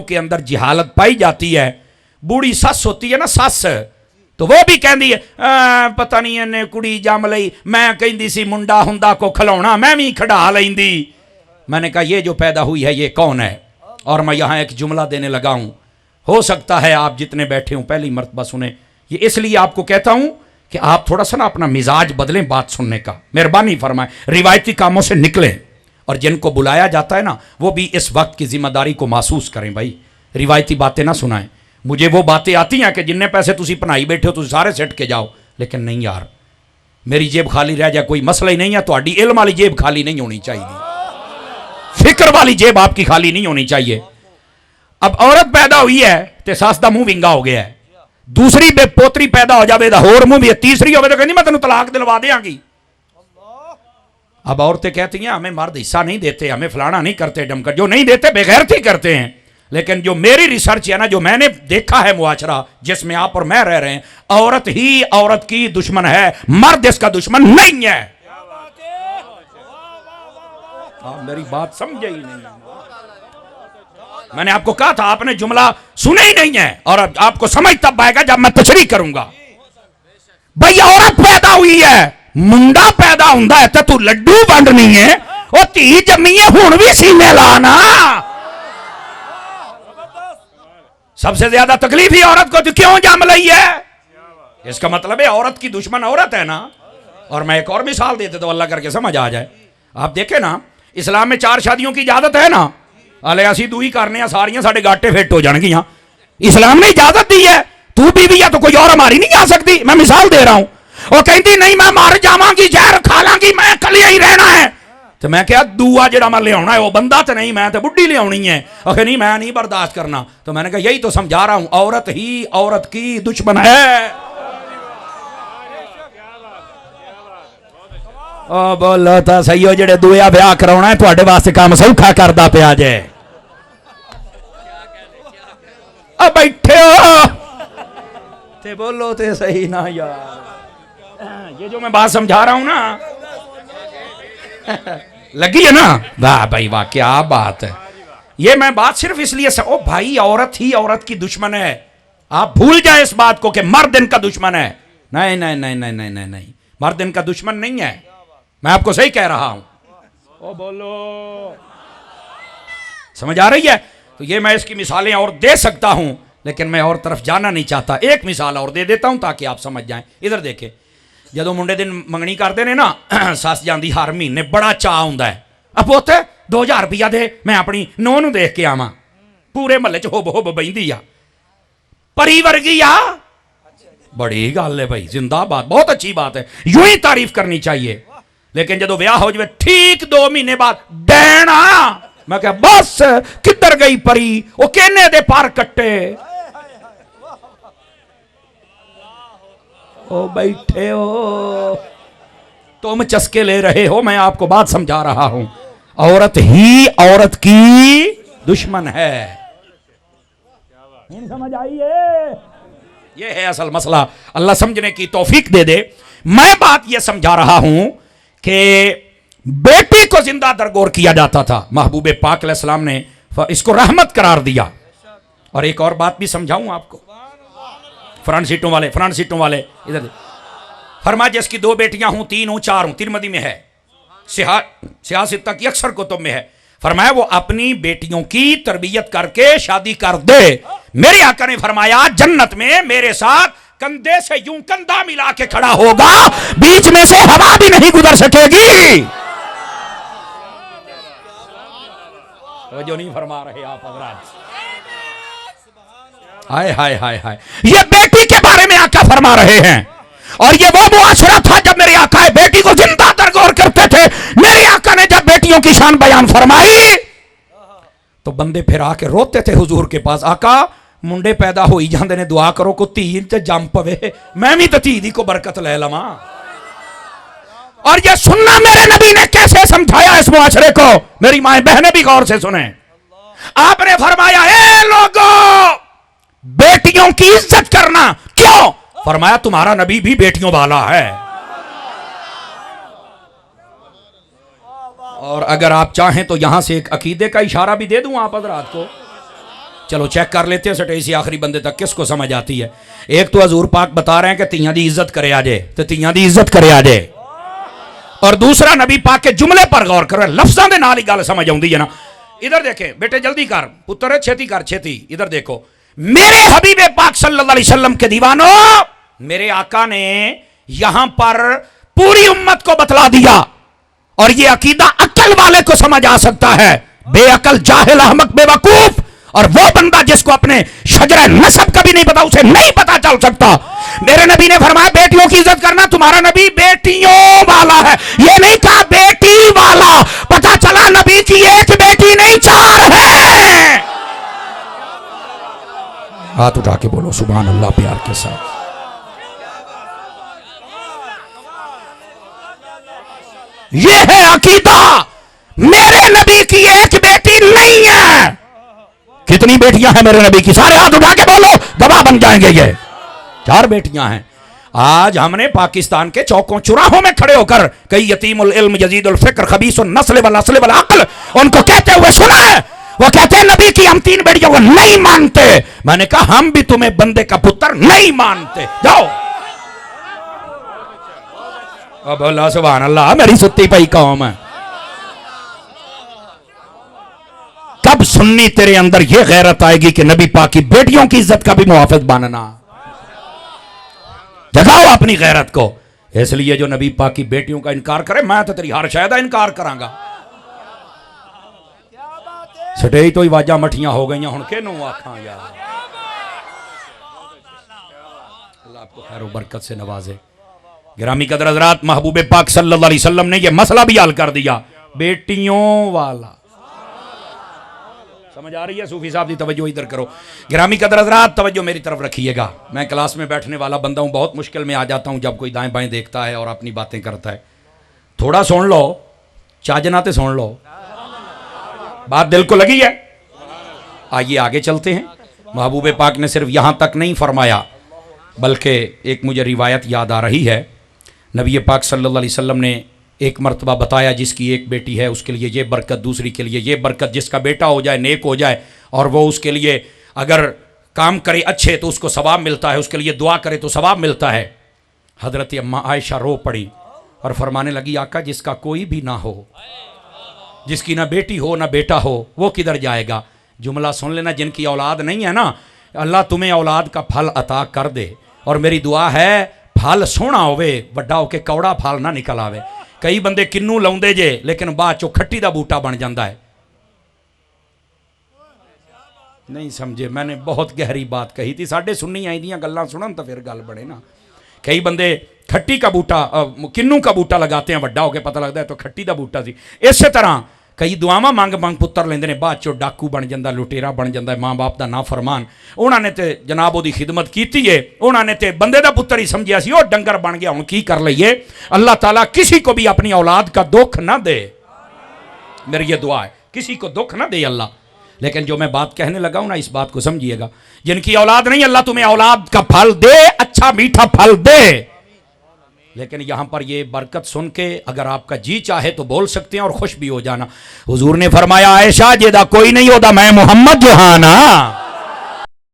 کے اندر جہالت پائی جاتی ہے. بوڑھی سس ہوتی ہے نا سس, تو وہ بھی کہندی ہے پتہ نہیں انہیں کڑی جم لئی, میں کہندی سی منڈا ہندا کو کھلونا میں بھی کھڑا لیندی. میں نے کہا یہ جو پیدا ہوئی ہے یہ کون ہے؟ اور میں یہاں ایک جملہ دینے لگا ہوں, ہو سکتا ہے آپ جتنے بیٹھے ہوں پہلی مرتبہ سنیں. یہ اس لیے آپ کو کہتا ہوں کہ آپ تھوڑا سا نا اپنا مزاج بدلیں بات سننے کا, مہربانی فرمائیں, روایتی کاموں سے نکلیں, اور جن کو بلایا جاتا ہے نا وہ بھی اس وقت کی ذمہ داری کو محسوس کریں. بھائی روایتی باتیں نہ سنائیں. مجھے وہ باتیں آتی ہیں کہ جن پیسے تسی پنائی بیٹھے ہو تسی سارے سٹ کے جاؤ, لیکن نہیں یار, میری جیب خالی رہ جائے کوئی مسئلہ ہی نہیں ہے. تہاڈی علم والی جیب خالی نہیں ہونی چاہیے, فکر والی جیب آپ کی خالی نہیں ہونی چاہیے. اب عورت پیدا ہوئی ہے تے ساس دا منہ ونگا ہو گیا ہے, دوسری بے پوتری پیدا ہو جاوے دا ہور منہ بھی ہے, تیسری ہوے تو کہندی میں تینوں طلاق دلوا دیاں گی. اب عورتیں کہتی ہیں ہمیں مرد حصہ نہیں دیتے, ہمیں فلانا نہیں کرتے, ڈمکر جو نہیں دیتے بغیرتی کرتے ہیں. لیکن جو میری ریسرچ ہے نا, جو میں نے دیکھا ہے معاشرہ جس میں آپ اور میں رہ رہے ہیں, عورت ہی عورت کی دشمن ہے, مرد اس کا دشمن نہیں ہے. میری بات سمجھے ہی نہیں. میں نے آپ کو کہا تھا, آپ نے جملہ سنے ہی نہیں ہے, اور آپ کو سمجھ تب آئے گا جب میں تشریح کروں گا. بھئی عورت پیدا ہوئی ہے, منڈا پیدا ہوندا ہے تو لڈو بنڈنی ہے, او تھی جمی ہے ہن بھی سینے لانا. سب سے زیادہ تکلیف ہی عورت کو تو کیوں جام لئی ہے؟ اس کا مطلب ہے عورت کی دشمن عورت ہے نا. اور میں ایک اور مثال دیتے تو اللہ کر کے سمجھ آ جائے. آپ دیکھیں نا, اسلام میں 4 شادیوں کی اجازت ہے نا, آلے اسی دوئی کرنے ہیں ساریاں ساڑھے گاٹے فٹ ہو جان گیاں. اسلام نے اجازت دی ہے, تو بیوی ہے تو کوئی اور ہماری نہیں آ سکتی. میں مثال دے رہا ہوں. وہ کہتی نہیں میں مار جاواں گی, زہر کھا لاں گی, میں کلیا ہی رہنا ہے. تو میں کہا دعا جڑا میں لے آنا ہے وہ بندہ تو نہیں, میں تو بڈھی لے آنی ہے. آخر نہیں میں نہیں برداشت کرنا. تو میں نے کہا یہی تو سمجھا رہا ہوں, عورت ہی عورت کی دشمن ہے. او بولو تا صحیح ہو, جڑے دویا بیاہ کراؤنا ہے تواڈے واسطے کام سوکھا کردا پیا جے. اب بیٹھے ہو تے بولو تے صحیح نا یار. یہ جو میں بات سمجھا رہا ہوں نا لگی ہے نا, واہ بھائی واہ کیا بات ہے. یہ میں بات صرف اس لیے او بھائی عورت ہی عورت کی دشمن ہے. آپ بھول جائیں اس بات کو کہ مرد ان کا دشمن ہے. نہیں نہیں نہیں نہیں نہیں نہیں نہیں, مرد ان کا دشمن نہیں ہے. میں آپ کو صحیح کہہ رہا ہوں. او بولو, سمجھ آ رہی ہے؟ تو یہ میں اس کی مثالیں اور دے سکتا ہوں, لیکن میں اور طرف جانا نہیں چاہتا. ایک مثال اور دے دیتا ہوں تاکہ آپ سمجھ جائیں. ادھر دیکھیں, جدو منڈے دن منگنی کرتے ہیں نا, سس جاندی ہر مہینے, بڑا چاہ ہوندا ہے, اب پوتے 2000 روپیہ دے میں اپنی نو نو دیکھ کے آواں. پورے محلے چ ہوب ہوب بہندی آ, پری ورگی آ. بڑی گل ہے بھائی, زندہ بات, بہت اچھی بات ہے, یوں ہی تعریف کرنی چاہیے. لیکن جدو بیاہ ہو جائے ٹھیک 2 مہینے بعد ڈینا, میں کہا بس کدھر گئی پری, وہ کہنے دے پار کٹے. او بیٹھے ہو, تم چسکے لے رہے ہو, میں آپ کو بات سمجھا رہا ہوں. عورت ہی عورت کی دشمن ہے. نہیں سمجھ آئیے؟ یہ ہے اصل مسئلہ. اللہ سمجھنے کی توفیق دے دے. میں بات یہ سمجھا رہا ہوں کہ بیٹی کو زندہ درگور کیا جاتا تھا. محبوب پاک علیہ السلام نے اس کو رحمت قرار دیا. اور ایک اور بات بھی سمجھاؤں آپ کو. فرنٹ سیٹوں والے ادھر فرما جس کی 2 بیٹیاں ہوں, 3 ہوں, 4 ہوں, ترمذی میں ہے, سیاستہ کی اکثر کتب میں ہے, فرمایا وہ اپنی بیٹیوں کی تربیت کر کے شادی کر دے. میرے آقا نے فرمایا جنت میں میرے ساتھ کندھے سے یوں کندھا ملا کے کھڑا ہوگا, بیچ میں سے ہوا بھی نہیں گزر سکے گی. جو نہیں فرما رہے آپ حضرات, ہائے ہائے ہائے ہائے, یہ بیٹی کے بارے میں آقا فرما رہے ہیں. اور یہ وہ معاشرہ تھا جب میرے آقا بیٹی کو زندہ درگور کرتے تھے. میرے آقا نے جب بیٹیوں کی شان بیان فرمائی تو بندے پھر آ کے روتے تھے حضور کے پاس, آقا منڈے پیدا ہوئی جاندے نے, دعا کرو کو تین تے جم پوے, میں بھی تو تھی دی کو برکت لے لواں. اور یہ سننا میرے نبی نے کیسے سمجھایا اس معاشرے کو, میری مائیں بہنیں بھی غور سے سنیں. آپ نے فرمایا اے لوگوں, بیٹیوں کی عزت کرنا. کیوں؟ فرمایا تمہارا نبی بھی بیٹیوں والا ہے. اور اگر آپ چاہیں تو یہاں سے ایک عقیدے کا اشارہ بھی دے دوں آپ حضرات کو. چلو چیک کر لیتے ہیں سٹے سی آخری بندے تک کس کو سمجھ آتی ہے. ایک تو حضور پاک بتا رہے ہیں کہ تیاں دی عزت کرے آجے تو تیاں دی عزت کرے آجے, اور دوسرا نبی پاک کے جملے پر غور کرو, لفظاں دے نال ہی گل سمجھ آؤندی ہے نا. ادھر دیکھیں بیٹے, جلدی کر پتر ہے, چھیتی کر چھیتی. ادھر دیکھو میرے حبیب پاک صلی اللہ علیہ وسلم کے دیوانوں, میرے آقا نے یہاں پر پوری امت کو بتلا دیا, اور یہ عقیدہ عقل والے کو سمجھ آ سکتا ہے. بے عقل, جاہل, احمق, بے وقوف اور وہ بندہ جس کو اپنے شجرہ نسب کا بھی نہیں پتا, اسے نہیں پتا چل سکتا. میرے نبی نے فرمایا بیٹیوں کی عزت کرنا, تمہارا نبی بیٹیوں والا ہے, یہ نہیں کہا بیٹی والا. پتا چلا نبی کی ایک بیٹی نہیں چار ہے. ہاتھ اٹھا کے بولو سبحان اللہ پیار کے ساتھ. یہ ہے عقیدہ, میرے نبی کی ایک بیٹی نہیں ہے. کتنی بیٹیاں ہیں میرے نبی کی؟ سارے ہاتھ اٹھا کے بولو, گواہ بن جائیں گے. یہ 4 بیٹیاں ہیں. آج ہم نے پاکستان کے چوکوں چراہوں میں کھڑے ہو کر کئی یتیم العلم جدید الفکر خبیث النسل والعسل والعقل ان کو کہتے ہوئے سنا ہے, وہ کہتے ہیں نبی کی ہم 3 بیٹیاں وہ نہیں مانتے. میں نے کہا ہم بھی تمہیں بندے کا پتر نہیں مانتے. جاؤ اب اللہ سبحان اللہ, میری ستی پئی قوم ہے. کب سنی تیرے اندر یہ غیرت آئے گی کہ نبی پاک کی بیٹیوں کی عزت کا بھی محافظ بننا؟ جگاؤ اپنی غیرت کو. اس لیے جو نبی پاک کی بیٹیوں کا انکار کرے, میں تو تیری ہر شاید انکار کروں گا. سٹے تو ہی واجہ مٹھیاں ہو گئیاں ہن کے نو آکھاں یار. اللہ آپ کو خیر و برکت سے نوازے. گرامی قدر حضرات, محبوب پاک صلی اللہ علیہ وسلم نے یہ مسئلہ بھی حل کر دیا, بیٹیوں والا. سمجھ آ رہی ہے صوفی صاحب دی؟ توجہ ادھر کرو. گرامی قدر حضرات توجہ میری طرف رکھیے گا. میں کلاس میں بیٹھنے والا بندہ ہوں, بہت مشکل میں آ جاتا ہوں جب کوئی دائیں بائیں دیکھتا ہے اور اپنی باتیں کرتا ہے. تھوڑا سن لو, چاجناتے سن لو, بات دل کو لگی ہے. آئیے آگے چلتے ہیں. محبوب پاک نے صرف یہاں تک نہیں فرمایا, بلکہ ایک مجھے روایت یاد آ رہی ہے. نبی پاک صلی اللہ علیہ وسلم نے ایک مرتبہ بتایا جس کی ایک بیٹی ہے اس کے لیے یہ برکت, دوسری کے لیے یہ برکت, جس کا بیٹا ہو جائے نیک ہو جائے اور وہ اس کے لیے اگر کام کرے اچھے تو اس کو ثواب ملتا ہے, اس کے لیے دعا کرے تو ثواب ملتا ہے. حضرت اماں عائشہ رو پڑی اور فرمانے لگی آقا جس کا کوئی بھی نہ ہو, جس کی نہ بیٹی ہو نہ بیٹا ہو, وہ کدھر جائے گا؟ جملہ سن لینا, جن کی اولاد نہیں ہے نا, اللہ تمہیں اولاد کا پھل عطا کر دے. اور میری دعا ہے پھل سونا ہوئے, وڈا ہو کے کوڑا پھل نہ نکل آوے. کئی بندے کنوں لاؤندے جے لیکن بعد چو کھٹی دا بوٹا بن جاندا ہے. نہیں سمجھے, میں نے بہت گہری بات کہی تھی. ساڈے سنی آئی دیاں گلاں سنن تو پھر گل بڑے نا. کئی بندے کھٹی کا بوٹا, کنوں کا بوٹا لگاتے ہیں, وڈا ہو کے پتہ لگتا ہے تو کھٹی دا بوٹا سی. اسی طرح کئی دعاواں مانگ مانگ پتر لیندے نے, بعد چو ڈاکو بن جاندا, لٹیرا بن جاندا ہے, ماں باپ دا نافرمان. انہاں نے تے جناب دی خدمت کیتی ہے, انہاں نے تے بندے دا پتر ہی سمجھیا سی, او ڈنگر بن گیا, ہن کی کر لئیے. اللہ تعالیٰ کسی کو بھی اپنی اولاد کا دکھ نہ دے, میری یہ دعا ہے, کسی کو دکھ نہ دے اللہ. لیکن جو میں بات کہنے لگا ہوں نا, اس بات کو سمجھیے گا, جن کی اولاد نہیں اللہ تمہیں اولاد کا پھل دے, اچھا میٹھا پھل دے. لیکن یہاں پر یہ برکت سن کے اگر آپ کا جی چاہے تو بول سکتے ہیں اور خوش بھی ہو جانا. حضور نے فرمایا عائشہ جیدہ کوئی نہیں ہوتا, میں محمد جو ہاں نا.